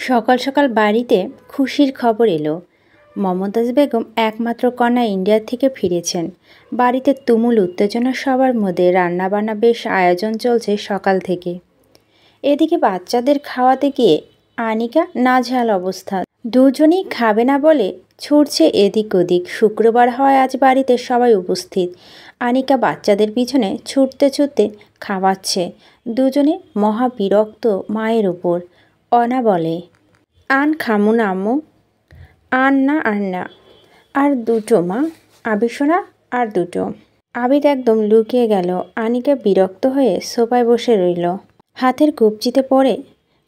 সকাল সকাল বাড়িতে খুশির খবর এলো। মমতাজ বেগম একমাত্র কন্যা ইন্ডিয়া থেকে ফিরেছেন। বাড়িতে তুমুল উত্তেজনা, সবার মধ্যে রান্নাবান্না, বেশ আয়োজন চলছে সকাল থেকে। এদিকে বাচ্চাদের খাওয়াতে গিয়ে আনিকা নাজেহাল অবস্থা। দুজনেই খাবে না বলে ছুটছে এদিক ওদিক। শুক্রবার হয় আজ বাড়িতে সবাই উপস্থিত। আনিকা বাচ্চাদের পিছনে ছুটতে ছুটতে খাওয়াচ্ছে। দুজনে মহা বিরক্ত মায়ের উপর। অনা বলে, আন খামু না আম্মু, আন না আর না, আর দুটো মা, আবিসোনা আর দুটো। আবিদ একদম লুকিয়ে গেল। আনিকা বিরক্ত হয়ে সোফায় বসে রইল, হাতের কবজিতে পড়ে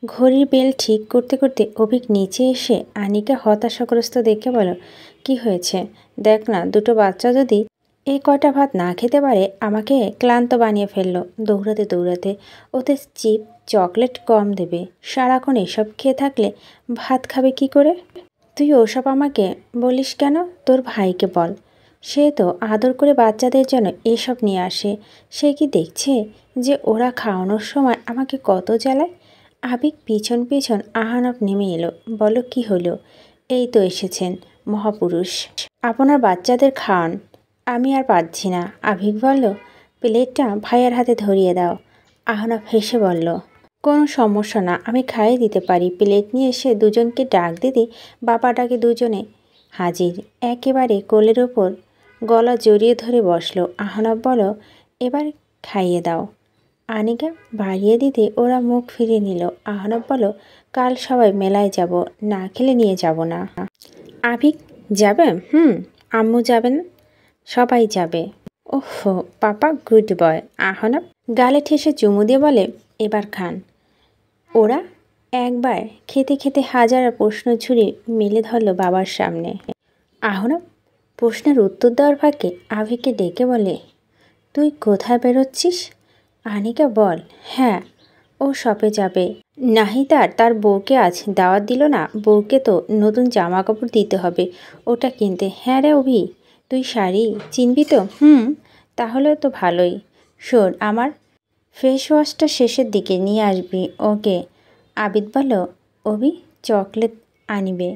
ঘড়ির বেল ঠিক করতে করতে অভিক নিচে এসে আনিকা হতাশাগ্রস্ত দেখে বলো, কি হয়েছে? দেখ না, দুটো বাচ্চা যদি এই কয়টা ভাত না খেতে পারে আমাকে ক্লান্ত বানিয়ে ফেললো দৌড়াতে দৌড়াতে। ওতে চিপ চকলেট কম দেবে। সারাক্ষণ এসব খেয়ে থাকলে ভাত খাবে কি করে? তুই ওসব আমাকে বলিস কেন? তোর ভাইকে বল, সে তো আদর করে বাচ্চাদের জন্য এসব নিয়ে আসে। সে কি দেখছে যে ওরা খাওয়ানোর সময় আমাকে কত জ্বালায়? আবিক পিছন পিছন আহানব নেমে এলো। বলো, কি হলো? এই তো এসেছেন মহাপুরুষ, আপনার বাচ্চাদের খাওয়ান। আমি আর পারছি না। আবিক বলল, প্লেটটা ভাইয়ার হাতে ধরিয়ে দাও। আহনাফ হেসে বলল, কোনো সমস্যা না, আমি খাইয়ে দিতে পারি। প্লেট নিয়ে এসে দুজনকে ডাক দিতে বাবা ডাকে দুজনে হাজির। একেবারে কোলের ওপর গলা জড়িয়ে ধরে বসলো। আহনাফ বলল, এবার খাইয়ে দাও। আনিকা বাড়িয়ে দিতে ওরা মুখ ফিরিয়ে নিল। আহনাফ বলল, কাল সবাই মেলায় যাব, না খেলে নিয়ে যাব না। আবিক যাবে? আম্মু যাবেন, সবাই যাবে। ওহো পাপা, গুড বয়। আহনাফ গালে ঠেসে চুমু দিয়ে বলে, এবার খান। ওরা একবার খেতে খেতে হাজার প্রশ্ন ছুড়ে মেলে ধরল বাবার সামনে। আহনাফ প্রশ্নের উত্তর দেওয়ার ফাঁকে আবিককে ডেকে বলে, তুই কোথায় বেরোচ্ছিস? আনিকা বল, হ্যাঁ ও শপে যাবে। নাহিদ তার বউকে আজ দাওয়াত দিল না? বউকে তো নতুন জামা কাপড় দিতে হবে, ওটা কিনতে। হ্যাঁ রে অভি, তুই শাড়ি চিনবি তো? তাহলে তো ভালোই। শোন, আমার ফেস ওয়াশটা শেষের দিকে নিয়ে আসবি, ওকে? আবিদ বলল, অভি চকলেট আনিবে?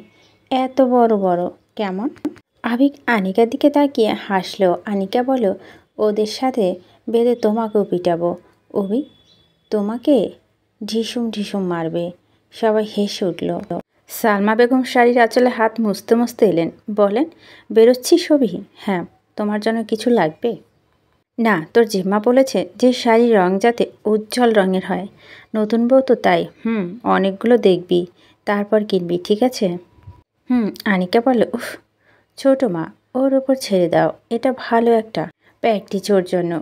এত বড় বড় কেমন? আবিক আনিকার দিকে তাকিয়ে হাসলো। আনিকা বলল, ওদের সাথে বেঁধে তোমাকেও পিটাবো। অভি তোমাকে ঢিসুম ঢিসুম মারবে। সবাই হেসে উঠল। সালমা বেগম শাড়ির আঁচলে হাত মুছতে মুছতে এলেন। বলেন, বেরোচ্ছিস অভি? হ্যাঁ। তোমার জন্য কিছু লাগবে? না, তোর জিম্মা বলেছে যে শাড়ির রং যাতে উজ্জ্বল রঙের হয়। নতুন বউ তো, তাই। অনেকগুলো দেখবি, তারপর কিনবি, ঠিক আছে? আনিকা বলল, উফ ছোট মা, ওর ওপর ছেড়ে দাও। এটা ভালো একটা প্র্যাকটিস ওর জন্য।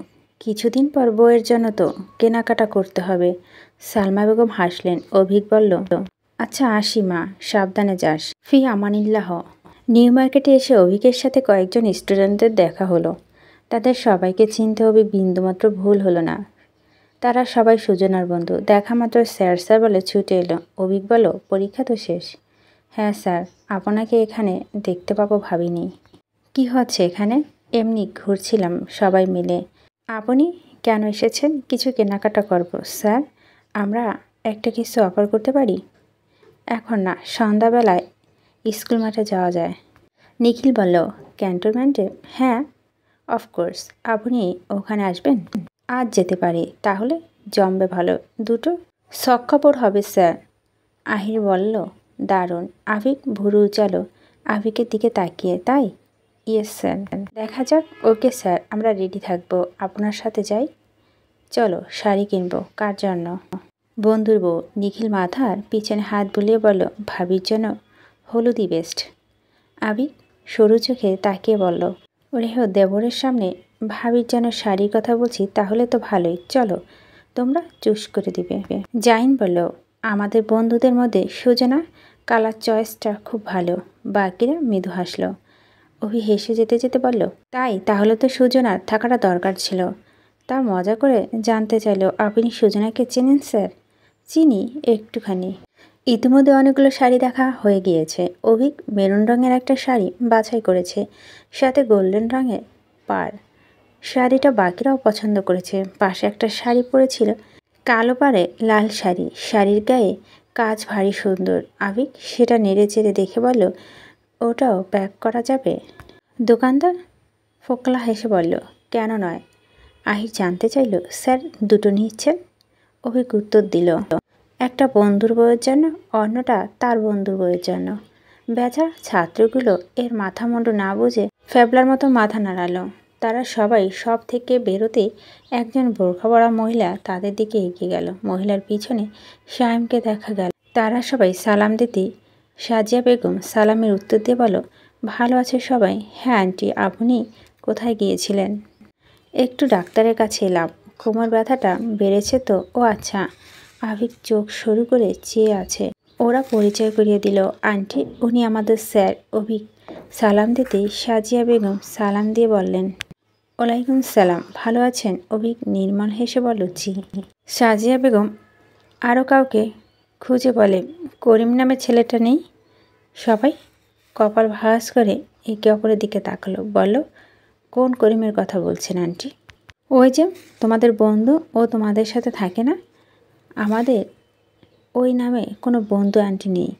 কিছুদিন পর বউয়ের জন্য তো কেনাকাটা করতে হবে। সালমা বেগম হাসলেন। অভিক বলল, আচ্ছা আসি মা, সাবধানে যাস। ফি আমানিল্লাহ। নিউ মার্কেটে এসে অভিকের সাথে কয়েকজন স্টুডেন্টদের দেখা হলো। তাদের সবাইকে চিনতে হবে, বিন্দুমাত্র ভুল হলো না। তারা সবাই সুজনার বন্ধু। দেখা মাত্র স্যার বলে ছুটে এলো। অভিক বলল, পরীক্ষা তো শেষ? হ্যাঁ স্যার, আপনাকে এখানে দেখতে পাবো ভাবিনি। কি হচ্ছে এখানে? এমনি ঘুরছিলাম সবাই মিলে। আপনি কেন এসেছেন? কিছু কেনাকাটা করব। স্যার, আমরা একটা কিছু অফার করতে পারি? এখন না, সন্ধ্যাবেলায় স্কুল মাঠে যাওয়া যায়। নিখিল বলল, ক্যান্টনমেন্টে? হ্যাঁ অফকোর্স। আপনি ওখানে আসবেন? আজ যেতে পারি, তাহলে জমবে ভালো। দুটো শখখবর হবে স্যার। আহির বলল, দারুণ। আবিক ভুরু উচালো আবিকের দিকে তাকিয়ে। তাই? Yes sir. দেখা যাক। ওকে স্যার, আমরা রেডি থাকবো। আপনার সাথে যাই? চলো, শাড়ি কিনবো। কার জন্য? বন্ধুর বউ। নিখিল মাথার পিছনে হাত বুলিয়ে বলল, ভাবির জন্য হলুদই বেস্ট। আবিক সরু চোখে তাকিয়ে বলল, ওরে হো, দেবরের সামনে ভাবির যেন শাড়ির কথা বলছি? তাহলে তো ভালোই, চলো, তোমরা চুজ করে দিবে। জাহিন বলল, আমাদের বন্ধুদের মধ্যে সুজনা কালার চয়েসটা খুব ভালো। বাকিরা মৃদু হাসল। অভি হেসে যেতে যেতে বলল, তাই? তাহলে তো সুজনার থাকাটা দরকার ছিল। তা মজা করে জানতে চাইল, আপনি সুজনাকে চেনেন স্যার? চিনি একটুখানি। ইতিমধ্যে অনেকগুলো শাড়ি দেখা হয়ে গিয়েছে। অভিক মেরুন রঙের একটা শাড়ি বাছাই করেছে, সাথে গোল্ডেন রঙের পাড়। শাড়িটা বাকিরাও পছন্দ করেছে। পাশে একটা শাড়ি পরেছিল, কালো পাড়ে লাল শাড়ি। শাড়ির গায়ে কাজ ভারী সুন্দর। আবিক সেটা নেড়ে চেড়ে দেখে বলল, ওটাও প্যাক করা যাবে? দোকানদার ফোকলা হেসে বলল, কেন নয়? আহির জানতে চাইল, স্যার দুটো নিচ্ছেন? অভিক উত্তর দিল, একটা বন্ধুর বইয়ের জন্য, অন্যটা তার বন্ধুর বইয়ের জন্য। বেচারা ছাত্রগুলো এর মাথা মুন্ডু না বুঝে ফ্যাবলার মতো মাথা নাড়ালো। তারা সবাই সব থেকে বেরোতে একজন বোরখা পরা মহিলা তাদের দিকে এগিয়ে গেল। মহিলার পিছনে শাইমকে দেখা গেল। তারা সবাই সালাম দিতে সাজিয়া বেগম সালামের উত্তর দিয়ে বলল, ভালো আছে সবাই? হ্যাঁ আন্টি, আপনি কোথায় গিয়েছিলেন? একটু ডাক্তারের কাছে এলাম। কোমর ব্যথাটা বেড়েছে তো। ও আচ্ছা। আবিক চোখ সরু করে চেয়ে আছে। ওরা পরিচয় করিয়ে দিল, আন্টি উনি আমাদের স্যার। অভিক সালাম দিতেই সাজিয়া বেগম সালাম দিয়ে বললেন, ওয়ালাইকুম সালাম, ভালো আছেন? অভিক নির্মল হেসে বলল, জি। সাজিয়া বেগম আরও কাউকে খুঁজে বলে, করিম নামে ছেলেটা নেই? সবাই কপাল ভাঁজ করে একে অপরের দিকে তাকালো। বলল, কোন করিমের কথা বলছেন আন্টি? ওই যে তোমাদের বন্ধু, ও তোমাদের সাথে থাকে না? আমাদের ওই নামে কোনো বন্ধু আন্টি নেই।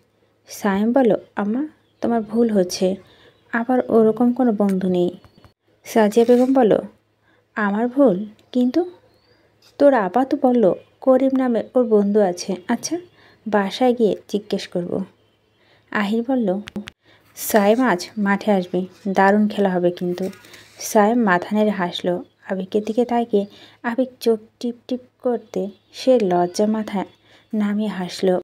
সায়েম বলল, আম্মা তোমার ভুল হচ্ছে, আবার ওরকম কোনো বন্ধু নেই। সাজিয়া বেগম বলল, আমার ভুল? কিন্তু তোর আপা তো বলল করিম নামে ওর বন্ধু আছে। আচ্ছা বাসায় গিয়ে জিজ্ঞেস করব। আহির বলল, সায়েম আজ মাঠে আসবে, দারুণ খেলা হবে কিন্তু। সায়েম মাথা নেড়ে হাসলো। আবিকের দিকে তাকিয়ে আবিক চোখ টিপ টিপ করতে সে লজ্জা মাথায় নামিয়ে হাসলো।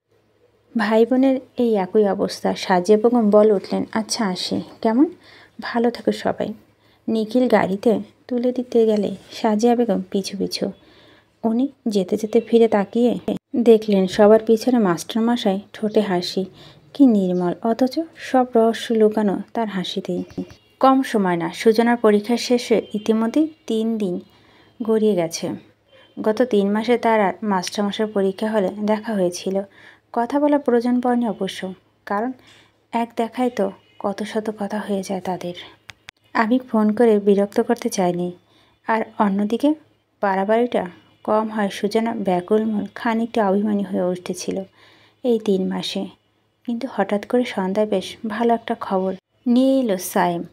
ভাই বোনের এই একই অবস্থা। সাজিয়া বেগম বলে উঠলেন, আচ্ছা আসি, কেমন? ভালো থাকো সবাই। নিখিল গাড়িতে তুলে দিতে গেলে সাজিয়া বেগম পিছু পিছু। উনি যেতে যেতে ফিরে তাকিয়ে দেখলেন সবার পিছনে মাস্টারমশাই, ঠোঁটে হাসি, কি নির্মল, অথচ সব রহস্য লুকানো তার হাসিতেই। কম সময় না, সুজনার পরীক্ষা শেষে ইতিমধ্যে 3 দিন গড়িয়ে গেছে। গত 3 মাসে তার আর মাস্টারমশাইয়ের পরীক্ষা হলে দেখা হয়েছিল। কথা বলা প্রয়োজন পড়েনি অবশ্য, কারণ এক দেখায় তো কত শত কথা হয়ে যায় তাদের। আমি ফোন করে বিরক্ত করতে চাইনি। আর অন্যদিকে বাড়াবাড়িটা কম হয় সুজনা ব্যাকুল মন খানিকটা অভিমানী হয়ে উঠেছিল এই 3 মাসে। কিন্তু হঠাৎ করে সন্ধ্যায় বেশ ভালো একটা খবর নিয়ে এলো সায়েম।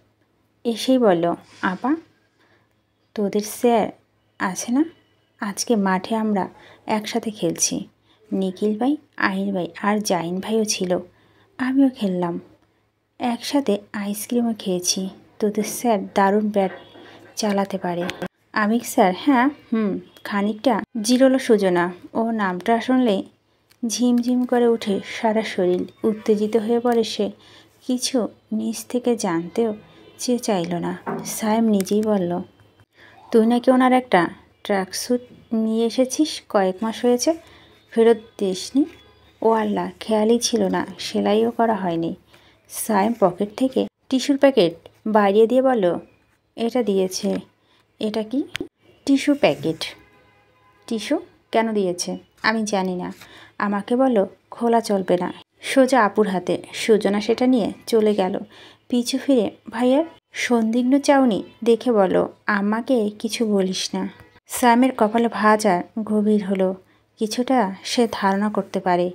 এসেই বলল, আপা তোদের স্যার আছে না? আজকে মাঠে আমরা একসাথে খেলছি। নিখিল ভাই, আহির ভাই আর জাইন ভাইও ছিল। আমিও খেললাম। একসাথে আইসক্রিমও খেয়েছি। তোদের স্যার দারুণ ব্যাট চালাতে পারে। আমিক স্যার? হ্যাঁ খানিকটা জিরোলো সুজনা। ও নামটা শুনলেই ঝিমঝিম করে উঠে সারা শরীর, উত্তেজিত হয়ে পড়ে সে। কিছু নিজ থেকে জানতেও চেয়ে চাইল না। সায়েম নিজেই বলল, তুই নাকি ওনার একটা ট্র্যাকস্যুট নিয়ে এসেছিস, কয়েক মাস হয়েছে, ফেরত দিসনি? ও আল্লাহ, খেয়ালই ছিল না, সেলাইও করা হয়নি। সায়েম পকেট থেকে টিস্যুর প্যাকেট বাড়িয়ে দিয়ে বলল, এটা দিয়েছে। এটা কি? Tissue packet. টিস্যু কেন দিয়েছে? আমি জানি না। আমাকে বলল খোলা চলবে না। সোজা আপুর হাতে। সুজনা সেটা নিয়ে চলে গেল। পিছু ফিরে ভাইয়ার সন্দিগ্ধ চাউনি দেখে বলল, আম্মাকে কিছু বলিস না। সায়েমের কপালে ভাঁজ আর গভীর হলো। কিছুটা সে ধারণা করতে পারে।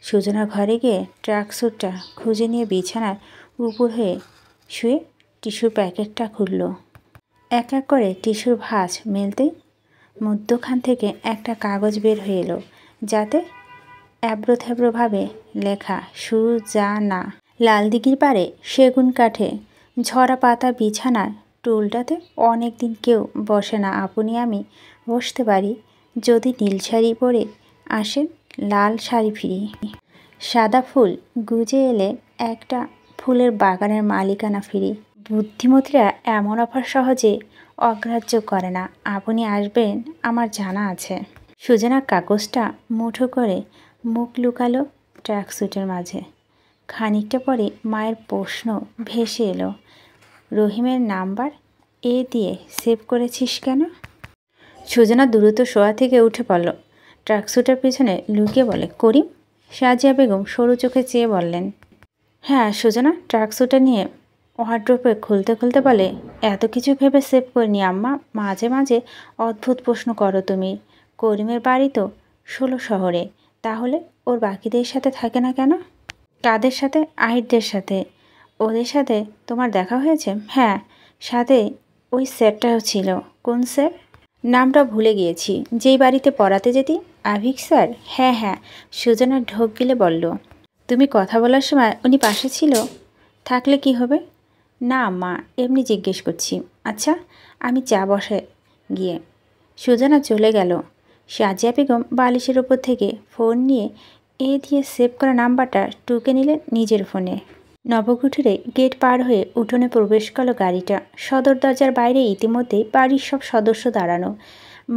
সুজনার ঘরে গিয়ে ট্র্যাকস্যুটটা খুঁজে নিয়ে বিছানার উপর হয়ে শুয়ে টিস্যুর প্যাকেটটা খুলল। এক এক করে টিস্যুর ভাঁজ মেলতেই মধ্যখান থেকে একটা কাগজ বের হয়ে এলো, যাতে অ্যাব্রো থ্যাব্রোভাবে লেখা, সুজানা। লাল দিঘির পাড়ে সেগুন কাঠে ঝরা পাতা বিছানার টুলটাতে অনেক দিন কেউ বসে না। আপনি আমি বসতে পারি যদি নীল শাড়ি পরে আসেন, লাল শাড়ি ফিরি। সাদা ফুল গুজে এলে একটা ফুলের বাগানের মালিকানা ফিরি। বুদ্ধিমতীরা এমন অফার সহজে অগ্রাহ্য করে না। আপনি আসবেন আমার জানা আছে। সুজনা কাগজটা মুঠো করে মুখ লুকালো ট্র্যাকস্যুটের মাঝে। খানিকটা পরে মায়ের প্রশ্ন ভেসে এলো, রহিমের নাম্বার এ দিয়ে সেভ করেছিস কেন? সুজনা দ্রুত শোয়া থেকে উঠে পড়ল। ট্র্যাকস্যুটের পিছনে লুকিয়ে বলে, করিম? সাজিয়া বেগম সরু চোখে চেয়ে বললেন, হ্যাঁ। সুজনা ট্র্যাকস্যুটটা নিয়ে ওয়ার্ড্রোবে খুলতে খুলতে বলে, এত কিছু ভেবে সেভ করিনি আম্মা। মাঝে মাঝে অদ্ভুত প্রশ্ন করো তুমি। করিমের বাড়ি তো 16 শহরে, তাহলে ওর বাকিদের সাথে থাকে না কেন? কাদের সাথে? আহিরদের সাথে। ওদের সাথে তোমার দেখা হয়েছে? হ্যাঁ, সাথে ওই স্যারটাও ছিল। কোন স্যার? নামটা ভুলে গিয়েছি। যেই বাড়িতে পড়াতে যেতি? আভিক স্যার? হ্যাঁ হ্যাঁ। সুজনা ঢোক গিলে বলল। তুমি কথা বলার সময় উনি পাশে ছিল? থাকলে কি হবে? না মা, এমনি জিজ্ঞেস করছি। আচ্ছা, আমি চা বসে গিয়ে। সুজনা চলে গেল। সাজিয়া বেগম বালিশের ওপর থেকে ফোন নিয়ে দিয়ে সেভ করা নাম্বারটা টুকে নিলেন নিজের ফোনে। নবকুঠুরে গেট পার হয়ে উঠোনে প্রবেশ করল গাড়িটা। সদর দরজার বাইরে ইতিমধ্যেই বাড়ির সব সদস্য দাঁড়ানো।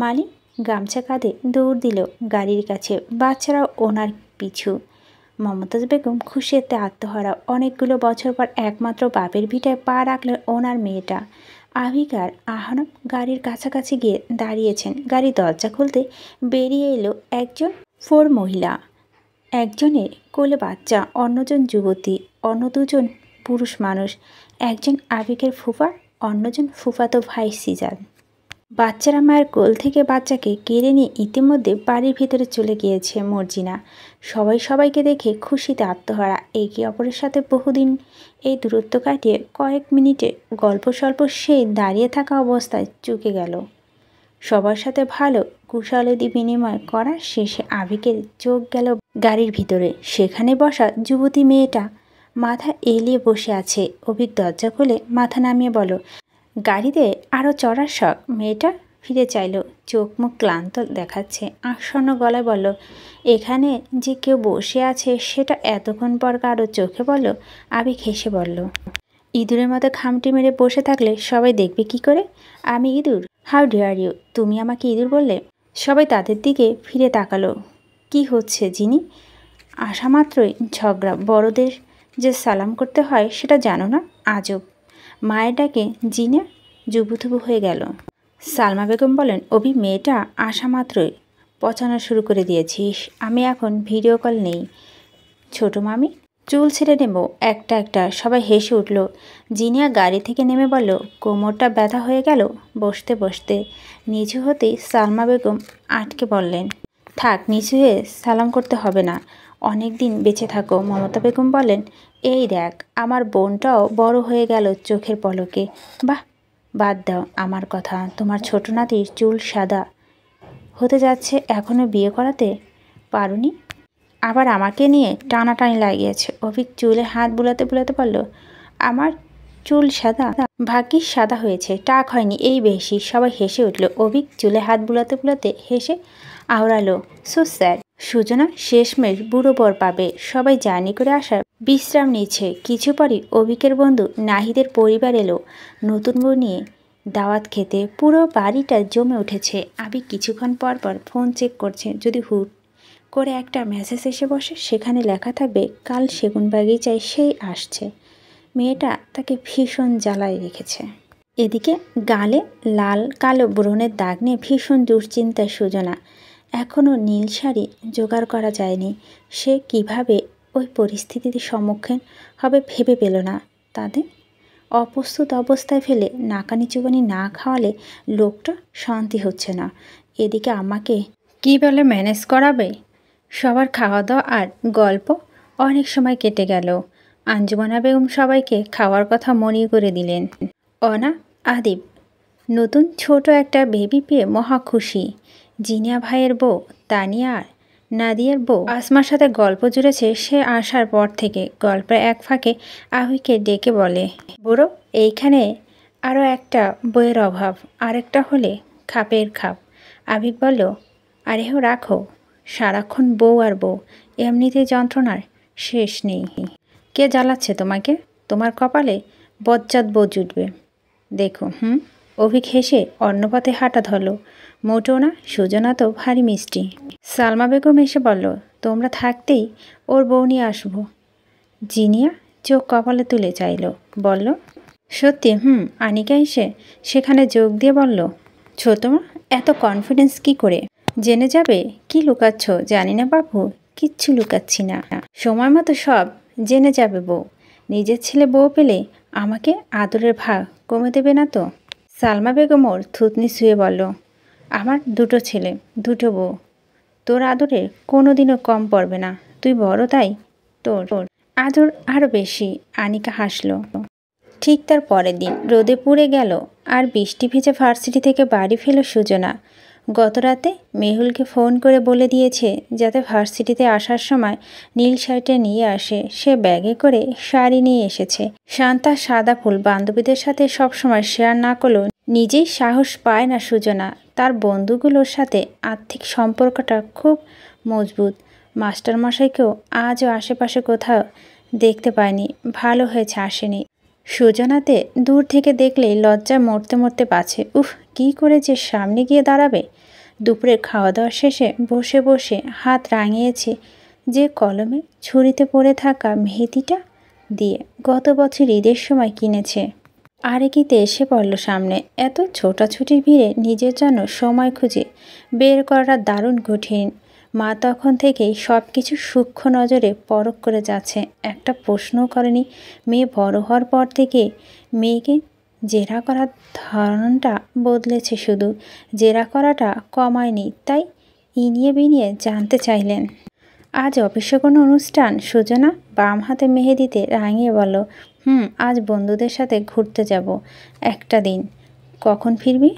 মালি গামছা কাঁধে দৌড় দিল গাড়ির কাছে, বাচ্চারাও ওনার পিছু। মমতাজ বেগম খুশিতে আত্মহারা। অনেকগুলো বছর পর একমাত্র বাপের ভিটায় পা রাখলেন ওনার মেয়েটা। আভিক আর আহনাব গাড়ির কাছাকাছি গিয়ে দাঁড়িয়েছেন। গাড়ির দরজা খুলতে বেরিয়ে এলো একজন মহিলা। একজনের কোলে বাচ্চা, অন্যজন যুবতী, অন্য দুজন পুরুষ মানুষ। একজন আভিকের ফুফা, অন্যজন ফুফাতো ভাই সিজান। বাচ্চারা মায়ের কোল থেকে বাচ্চাকে কেড়ে নিয়ে ইতিমধ্যে বাড়ির ভিতরে চলে গিয়েছে মর্জিনা। সবাই সবাইকে দেখে খুশিতে আত্মহারা। একে অপরের সাথে বহুদিন এই দূরত্ব কাটিয়ে কয়েক মিনিটে গল্প স্বল্প সেই দাঁড়িয়ে থাকা অবস্থায় চুকে গেল। সবার সাথে ভালো কুশলাদি বিনিময় করা শেষে আভিকের চোখ গেল গাড়ির ভিতরে। সেখানে বসা যুবতী মেয়েটা মাথা এলিয়ে বসে আছে। অভিক দরজা খুলে মাথা নামিয়ে বলল, গাড়িতে আরও চড়ার শখ? মেয়েটা ফিরে চাইল, চোখ মুখ ক্লান্ত দেখাচ্ছে। আসন্ন গলায় বলল, এখানে যে কেউ বসে আছে সেটা এতক্ষণ পর কারো চোখে পড়ল? আভিক হেসে বলল, ইঁদুরের মতো খামটি মেরে বসে থাকলে সবাই দেখবে কি করে? আমি ইঁদুর? How dare you! তুমি আমাকে ইঁদুর বললে? সবাই তাদের দিকে ফিরে তাকালো। কি হচ্ছে জিনি? আসা মাত্রই ঝগড়া। বড়দের যে সালাম করতে হয় সেটা জানো না? আজব। মায়ের ডাকে জিনে জুবুথুবু হয়ে গেল। সালমা বেগম বলেন, অভি মেয়েটা আসা মাত্রই পচানো শুরু করে দিয়েছিস। আমি এখন ভিডিও কল নেই। ছোট মামি, চুল ছেড়ে নেব একটা একটা। সবাই হেসে উঠল। জিনিয়া গাড়ি থেকে নেমে বলল, কোমরটা ব্যথা হয়ে গেল বসতে বসতে। নিচু হতেই সালমা বেগম আটকে বললেন, থাক, নিচু হয়ে সালাম করতে হবে না। অনেক দিন বেঁচে থাকো। মমতা বেগম বলেন, এই দেখ, আমার বোনটাও বড় হয়ে গেল চোখের পলকে। বাহ, বাদ দাও আমার কথা। তোমার ছোট নাতির চুল সাদা হতে যাচ্ছে, এখনও বিয়ে করাতে পারোনি? আবার আমাকে নিয়ে টানাটানি লাগিয়েছে। অভিক চুলে হাত বুলাতে বুলাতে বলল, আমার চুল সাদা? ভাগ্যিস সাদা হয়েছে, টাক হয়নি এই বেশি। সবাই হেসে উঠল। অভিক চুলে হাত বুলাতে বুলাতে হেসে আওড়ালো, সো স্যার। সুজনা শেষমেশ বুড়ো বর পাবে। সবাই জার্নি করে আসার বিশ্রাম নিচ্ছে। কিছু পরই অভিকের বন্ধু নাহিদের পরিবার এলো নতুন বউ নিয়ে দাওয়াত খেতে। পুরো বাড়িটা জমে উঠেছে। আবিক কিছুক্ষণ পর পর ফোন চেক করছে। যদি হুট করে একটা মেসেজ এসে বসে, সেখানে লেখা থাকবে, কাল সেগুন বাগিচায় সেই আসছে। মেয়েটা তাকে ভীষণ জ্বালায় রেখেছে। এদিকে গালে লাল কালো ব্রণের দাগ নিয়ে ভীষণ দুশ্চিন্তায় সুজনা। এখনও নীল শাড়ি জোগাড় করা যায়নি। সে কিভাবে ওই পরিস্থিতির সম্মুখীন হবে ভেবে পেল না। তাদের অপ্রস্তুত অবস্থায় ফেলে নাকানি চুবানি না খাওয়ালে লোকটা শান্তি হচ্ছে না। এদিকে আমাকে কি বলে ম্যানেজ করাবে? সবার খাওয়া দাওয়া আর গল্প অনেক সময় কেটে গেল। আঞ্জুমানা বেগম সবাইকে খাওয়ার কথা মনে করে দিলেন। অনা, আদিব নতুন ছোট একটা বেবি পেয়ে মহা খুশি। জিনিয়া ভাইয়ের বউ তানিয়া আর নাদিয়ার বউ আসমার সাথে গল্প জুড়েছে সে আসার পর থেকে। গল্পের এক ফাঁকে আভিকে ডেকে বলে, বুড়ো, এইখানে আরও একটা বইয়ের অভাব, আরেকটা হলে খাপের খাপ। আভিক বলল, আরে হো রাখো, সারাক্ষণ বউ আর বউ, এমনিতে যন্ত্রণার শেষ নেই। কে জ্বালাচ্ছে তোমাকে? তোমার কপালে বজ্জাত বউ জুটবে দেখো। অভিক হেসে অন্নপথে হাঁটা ধরল। মোটেও না, সুজনা তো ভারী মিষ্টি। সালমা বেগম এসে বলল, তোমরা থাকতেই ওর বউ নিয়ে আসবো। জিনিয়া চোখ কপালে তুলে চাইল, বলল, সত্যি? আনিকা এসে সেখানে যোগ দিয়ে বলল, ছোটমা এত কনফিডেন্স কি করে? জেনে যাবে? কি লুকাচ্ছ? জানি না বাবু, কিচ্ছু লুকাচ্ছি না। সময় মতো সব জেনে যাবে বউ। নিজের ছেলে বউ পেলে আমাকে আদরের ভাগ কমে দেবে না তো? সালমা বেগম ওর থুতনি ছুঁয়ে বলল, আমার দুটো ছেলে, দুটো বউ, তোর আদরে কোনোদিনও কম পড়বে না, তুই বড় তাই তোর আদর আরও বেশি। আনিকা হাসল। ঠিক তার পরের দিন রোদে পুড়ে গেল আর বৃষ্টি ভিজে ভার্সিটি থেকে বাড়ি ফেল সুজনা। গতরাতে মেহুলকে ফোন করে বলে দিয়েছে যাতে ভার্সিটিতে আসার সময় নীল শাড়িটা নিয়ে আসে। সে ব্যাগে করে শাড়ি নিয়ে এসেছে। শান্তা সাদা ফুল বান্ধবীদের সাথে সবসময় শেয়ার না করলেও নিজেই সাহস পায় না সুজনা। তার বন্ধুগুলোর সাথে আর্থিক সম্পর্কটা খুব মজবুত। মাস্টারমশাইকেও আজও আশেপাশে কোথাও দেখতে পায়নি। ভালো হয়েছে আসেনি। সুজনাতে দূর থেকে দেখলেই লজ্জায় মরতে মরতে পাছে। উফ, কী করে যে সামনে গিয়ে দাঁড়াবে। দুপুরে খাওয়া দাওয়া শেষে বসে বসে হাত রাঙিয়েছে যে কলমে ছুরিতে পড়ে থাকা মেহেদিটা দিয়ে গত বছর ঈদের সময় কিনেছে। আরেকিতে এসে পড়ল সামনে। এত ছোটাছুটির ভিড়ে নিজের জন্য সময় খুঁজে বের করাটা দারুণ কঠিন। মা তখন থেকেই সব কিছু সূক্ষ্ম নজরে পরখ করে যাচ্ছে। একটা প্রশ্নও করেনি। মেয়ে বড় হওয়ার পর থেকে মেয়েকে জেরা করার ধরনটা বদলেছে, শুধু জেরা করাটা কমায়নি। তাই ইনিয়ে বিনিয়ে জানতে চাইলেন। আজ অফিসে কোনো অনুষ্ঠান? সুজনা বাম হাতে মেহেদিতে রাঙিয়ে বলল, আজ বন্ধুদের সাথে ঘুরতে যাব একটা দিন। কখন ফিরবি?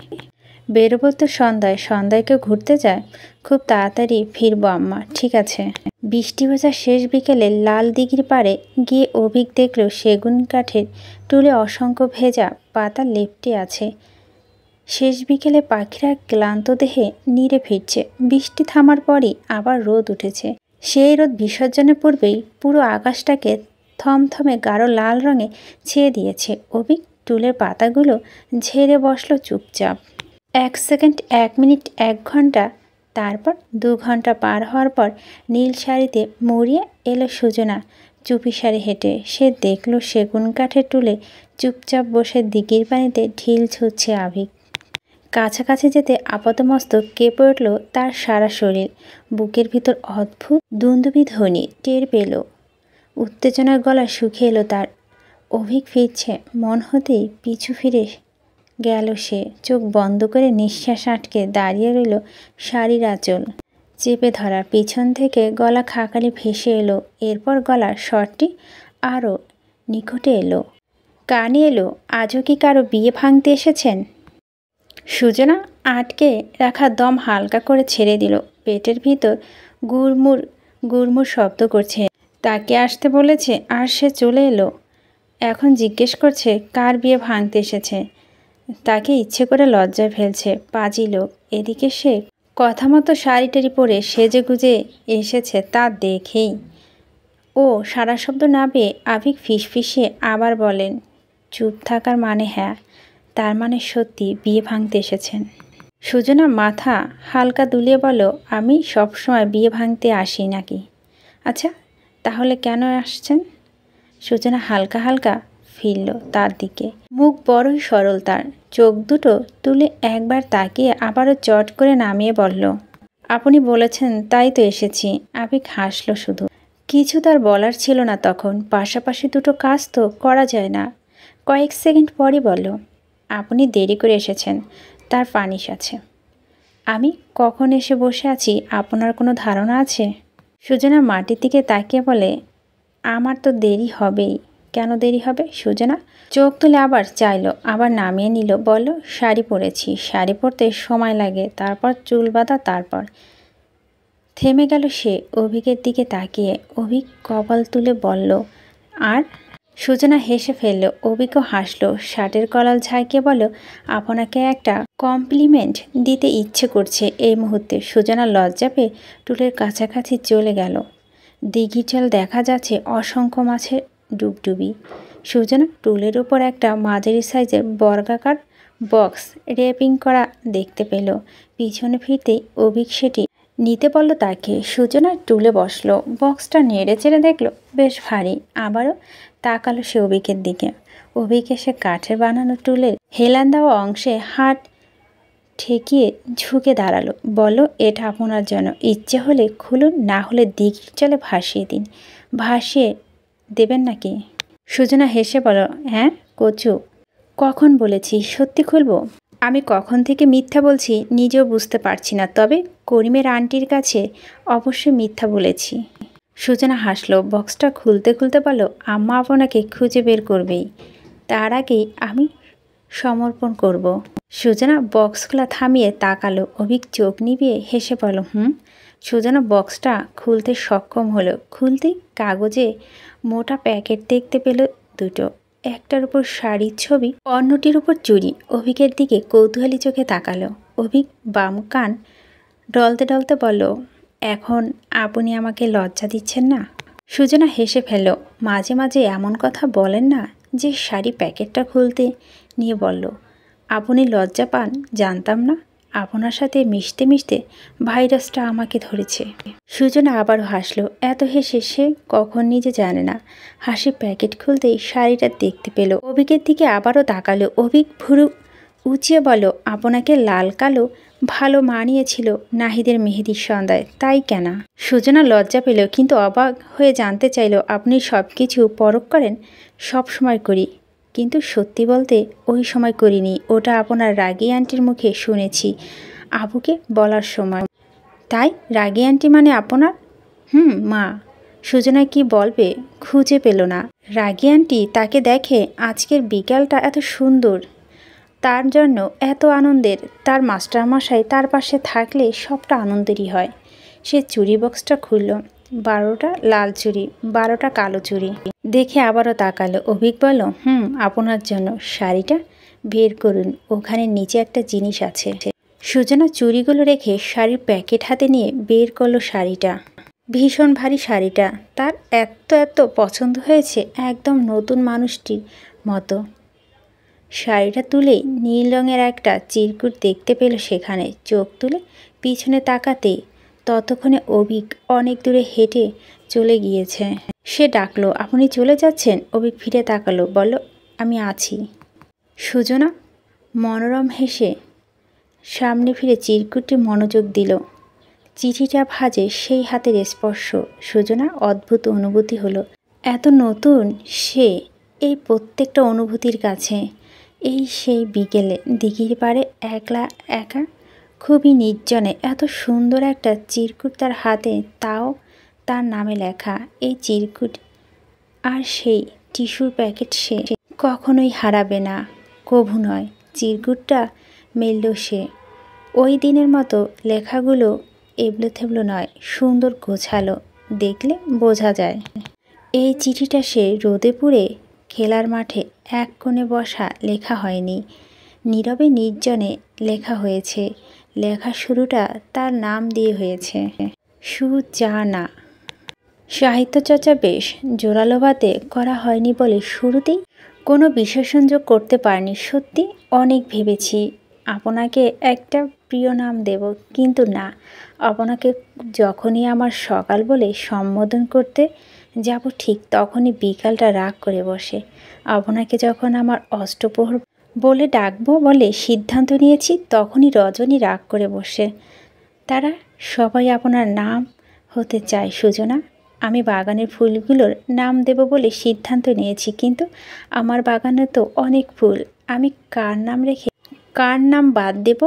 বেরোবো তো সন্ধ্যায়। সন্ধ্যায় কেউ ঘুরতে যায়? খুব তাড়াতাড়ি ফিরবো আম্মা। ঠিক আছে। বৃষ্টি ভেজা শেষ বিকেলে লাল দিঘির পাড়ে গিয়ে অভিক দেখল সেগুন কাঠের টুলে অসংখ্য ভেজা পাতা লেপ্টে আছে। শেষ বিকেলে পাখিরা ক্লান্ত দেহে নিড়ে ফিরছে। বৃষ্টি থামার পরই আবার রোদ উঠেছে। সেই রোদ বিসর্জনের পূর্বেই পুরো আকাশটাকে থমথমে গাঢ় লাল রঙে ছেয়ে দিয়েছে। অভিক টুলের পাতাগুলো ঝেড়ে বসল চুপচাপ। 1 সেকেন্ড, 1 মিনিট, 1 ঘন্টা, তারপর 2 ঘন্টা পার হওয়ার পর নীল শাড়িতে মরিয়ে এলো সুজনা চুপি সারে হেঁটে। সে দেখল সেগুন কাঠের টুলে চুপচাপ বসে দিঘির পানিতে ঢিল ছুটছে আভিক। কাছাকাছি যেতে আপাতমস্তক কেঁপে উঠল তার সারা শরীর। বুকের ভিতর অদ্ভুত দুন্দুবি ধ্বনি টের পেল। উত্তেজনার গলা শুকিয়ে এলো তার। অভিক ফিরছে মন হতেই পিছু ফিরে গেল সে। চোখ বন্ধ করে নিঃশ্বাস আটকে দাঁড়িয়ে রইল শাড়ির আঁচল চেপে ধরা। পিছন থেকে গলা খাকালি ভেসে এলো। এরপর গলার স্বরটি আরও নিকটে এলো, কানে এলো। আজও কি কারো বিয়ে ভাঙতে এসেছেন? সুজনা আটকে রাখা দম হালকা করে ছেড়ে দিল। পেটের ভিতর গুড়মুড় গুড়মুড় শব্দ করছে। তাকে আসতে বলেছে আর সে চলে এলো। এখন জিজ্ঞেস করছে কার বিয়ে ভাঙতে এসেছে। তাকে ইচ্ছে করে লজ্জায় ফেলছে। পাজি লোক। এদিকে সে কথা মতো শাড়ি টাড়ি পরে সেজে গুজে এসেছে তা দেখেই। ও সারা শব্দ না পেয়ে আভিক ফিসফিসিয়ে আবার বলেন, চুপ থাকার মানে হ্যাঁ, তার মানে সত্যি বিয়ে ভাঙতে এসেছেন। সুজনা মাথা হালকা দুলিয়ে বলল, আমি সবসময় বিয়ে ভাঙতে আসি নাকি? আচ্ছা, তাহলে কেন আসছেন? সুজনা হালকা হালকা ফিরল তার দিকে। মুখ বড়ই সরল তার। চোখ দুটো তুলে একবার তাকিয়ে আবারও চট করে নামিয়ে বলল, আপনি বলেছেন তাই তো এসেছি। আভিক হাসল শুধু। কিছু তার বলার ছিল না তখন। পাশাপাশি দুটো কাজ তো করা যায় না। কয়েক সেকেন্ড পরই বলল, আপনি দেরি করে এসেছেন, তার পানিশ আছে। আমি কখন এসে বসে আছি আপনার কোনো ধারণা আছে? সুজনা মাটির দিকে তাকিয়ে বলে, আমার তো দেরি হবেই। কেন দেরি হবে? সুজনা চোখ তুলে আবার চাইল, আবার নামিয়ে নিল। বলল, শাড়ি পরেছি, শাড়ি পরতে সময় লাগে, তারপর চুল বাঁধা, তারপর। থেমে গেল সে অভিকের দিকে তাকিয়ে। অভিক কপাল তুলে বলল, আর? সুজনা হেসে ফেলল। অভিকও হাসল। শার্টের কলার ঝাঁকিয়ে বলল, আপনাকে একটা কমপ্লিমেন্ট দিতে ইচ্ছে করছে এই মুহূর্তে। সুজনা লজ্জা পেয়ে টুলের কাছাকাছি চলে গেল। দিঘির জল দেখা যাচ্ছে অসংখ্য মাছের ডুবডুবি। সুজনা টুলের উপর একটা মাঝারি সাইজের বর্গাকার বক্স র্যাপিং করা দেখতে পেল। পিছনে ফিরতেই অভিক সেটি নিতে বলল তাকে। সুজনা টুলে বসলো। বক্সটা নেড়ে চেড়ে দেখলো বেশ ভারী। আবারও তাকালো সে অভিকের দিকে। অভিক এসে কাঠের বানানো টুলের হেলান দেওয়া অংশে হাত ঠেকিয়ে ঝুঁকে দাঁড়ালো। বলল, এটা আপনার জন্য। ইচ্ছে হলে খুলুন, না হলে দিঘির জলে ভাসিয়ে দিন। ভাসিয়ে দেবেন নাকি? সুজনা হেসে বলল, হ্যাঁ কচু, কখন বলেছি সত্যি খুলব? আমি কখন থেকে মিথ্যা বলছি নিজেও বুঝতে পারছি না, তবে করিমের আন্টির কাছে অবশ্যই মিথ্যা বলেছি। সুজনা হাসলো। বক্সটা খুলতে খুলতে বলল, আম্মা আপনাকে খুঁজে বের করবেই, তার আগেই আমি সমর্পণ করব। সুজনা বক্সগুলো থামিয়ে তাকালো। অভিক চোখ নিভিয়ে হেসে বলল, সুজনা বক্সটা খুলতে সক্ষম হলো। খুলতেই কাগজে মোটা প্যাকেট দেখতে পেল দুটো। একটার উপর শাড়ির ছবি, অন্যটির উপর চুড়ি। অভিকের দিকে কৌতূহলী চোখে তাকালো। অভিক বাম কান ডলতে ডলতে বলল, এখন আপনি আমাকে লজ্জা দিচ্ছেন না? সুজনা হেসে ফেলল। মাঝে মাঝে এমন কথা বলেন না যে শাড়ি প্যাকেটটা খুলতে নিয়ে বলল, আপনি লজ্জা পান জানতাম না। আপনার সাথে মিশতে মিশতে ভাইরাসটা আমাকে ধরেছে। সুজনা আবারও হাসলো। এত হেসে সে কখন নিজে জানে না। হাসি প্যাকেট খুলতেই শাড়িটা দেখতে পেল। অভিকের দিকে আবারও তাকালো। অভিক ভুরু উঁচিয়ে বলল, আপনাকে লাল কালো ভালো মানিয়েছিল নাহিদের মেহেদির সন্ধ্যায়, তাই কেনা? সুজনা লজ্জা পেল, কিন্তু অবাক হয়ে জানতে চাইল, আপনি সব কিছু পরখ করেন? সব সময় করি, কিন্তু সত্যি বলতে ওই সময় করিনি। ওটা আপনার রাগী আন্টির মুখে শুনেছি আবুকে বলার সময়। তাই রাগী আন্টি মানে আপনার? মা। সুজনা কি বলবে খুঁজে পেল না। রাগী আন্টি তাকে দেখে আজকের বিকালটা এত সুন্দর, তার জন্য এত আনন্দের। তার মাস্টারমশাই তার পাশে থাকলে সবটা আনন্দেরই হয়। সে চুরি বক্সটা খুলল। 12টা লাল চুড়ি, 12টা কালো চুড়ি দেখে আবারও তাকালো। অভিক বলল, আপনার জন্য। শাড়িটা বের করুন, ওখানে নিচে একটা জিনিস আছে। সুজনা চুড়িগুলো রেখে শাড়ির প্যাকেট হাতে নিয়ে বের করলো শাড়িটা। ভীষণ ভারী শাড়িটা তার এত এত পছন্দ হয়েছে, একদম নতুন মানুষটির মতো। শাড়িটা তুলেই নীল রঙের একটা চিরকুট দেখতে পেল সেখানে। চোখ তুলে পিছনে তাকাতেই ততক্ষণে অভিক অনেক দূরে হেঁটে চলে গিয়েছে। সে ডাকলো, আপনি চলে যাচ্ছেন? অভিক ফিরে তাকালো, বলল, আমি আছি। সুজনা মনোরম হেসে সামনে ফিরে চিরকুটটি মনোযোগ দিল। চিঠিটা ভাজে সেই হাতের স্পর্শ। সুজনার অদ্ভুত অনুভূতি হলো। এত নতুন সে এই প্রত্যেকটা অনুভূতির কাছে। এই সেই বিকেলে দিঘির পাড়ে একলা একা, খুবই নির্জনে, এত সুন্দর একটা চিরকুট তার হাতে, তাও তার নামে লেখা। এই চিরকুট আর সেই টিস্যুর প্যাকেট সে কখনোই হারাবে না, কভু নয়। চিরকুটটা মেলল সে। ওই দিনের মতো লেখাগুলো এবলো থেবলো নয়, সুন্দর গোছালো, দেখলে বোঝা যায়। এই চিঠিটা সে রোদে পুড়ে খেলার মাঠে এক কোণে বসা লেখা হয়নি, নীরবে নির্জনে লেখা হয়েছে। লেখা শুরুটা তার নাম দিয়ে হয়েছে, সুজানা। সাহিত্যচর্চা বেশ জোরালোভাবে করা হয়নি বলে শুরুতেই কোনো বিশেষণ যোগ করতে পারিনি। সত্যি অনেক ভেবেছি আপনাকে একটা প্রিয় নাম দেব, কিন্তু না, আপনাকে যখনই আমার সকাল বলে সম্বোধন করতে যাব ঠিক তখনই বিকালটা রাগ করে বসে। আপনাকে যখন আমার অষ্টপ্রহর বলে ডাকবো বলে সিদ্ধান্ত নিয়েছি তখনই রজনী রাগ করে বসে। তারা সবাই আপনার নাম হতে চায় সুজনা। আমি বাগানের ফুলগুলোর নাম দেব বলে সিদ্ধান্ত নিয়েছি, কিন্তু আমার বাগানে তো অনেক ফুল, আমি কার নাম রেখে কার নাম বাদ দেব?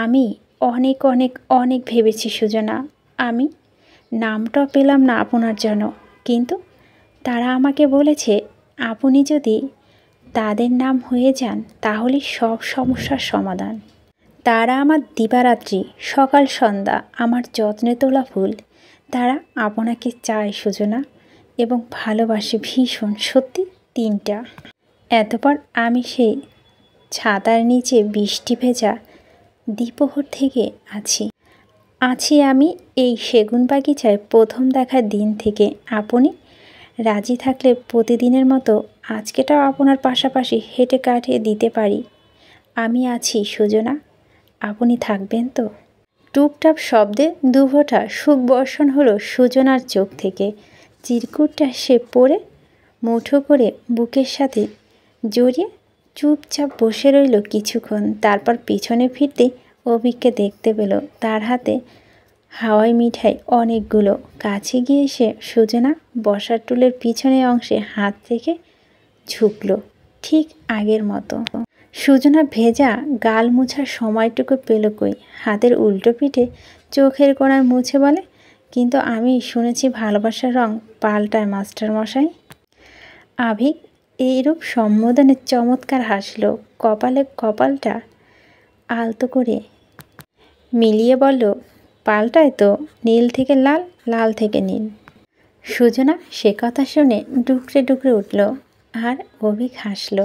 আমি অনেক অনেক অনেক ভেবেছি সুজনা। আমি নামটাও পেলাম না আপনার জন্য, কিন্তু তারা আমাকে বলেছে আপনি যদি তাদের নাম হয়ে যান তাহলে সব সমস্যার সমাধান। তারা আমার দিবারাত্রি, সকাল সন্ধ্যা আমার যত্নে তোলা ফুল। তারা আপনাকে চায় সুজনা, এবং ভালোবাসে ভীষণ। সত্যি 3টা। এতপর আমি সেই ছাতার নিচে বৃষ্টি ভেজা দ্বিপ্রহর থেকে আছি আমি এই সেগুন বাগিচায় প্রথম দেখার দিন থেকে। আপনি রাজি থাকলে প্রতিদিনের মতো আজকেটাও আপনার পাশাপাশি হেঁটে কাটিয়ে দিতে পারি। আমি আছি সুজনা, আপনি থাকবেন তো? টুপটাপ শব্দে দুফোঁটা সুখ বর্ষণ হলো সুজনার চোখ থেকে। চিরকুটটা সে পড়ে মুঠো করে বুকের সাথে জড়িয়ে চুপচাপ বসে রইল কিছুক্ষণ। তারপর পিছনে ফিরতে অভিককে দেখতে পেল, তার হাতে হাওয়াই মিঠাই অনেকগুলো। কাছে গিয়ে সে সুজনা বসার টুলের পিছনের অংশে হাত রেখে ঝুঁকল, ঠিক আগের মতো। সুজনা ভেজা গাল মুছার সময়টুকু পেল কই, হাতের উল্টো পিঠে চোখের কোণায় মুছে বলে, কিন্তু আমি শুনেছি ভালোবাসার রং পাল্টায় মাস্টার মশাই। আভিক এইরূপ সম্বোধনে চমৎকার হাসল, কপালে কপালটা আলতো করে মিলিয়ে বলল, পাল্টায় তো, নীল থেকে লাল, লাল থেকে নীল। সুজনা সে কথা শুনে ডুকরে ডুকরে উঠল আর অভিক হাসল।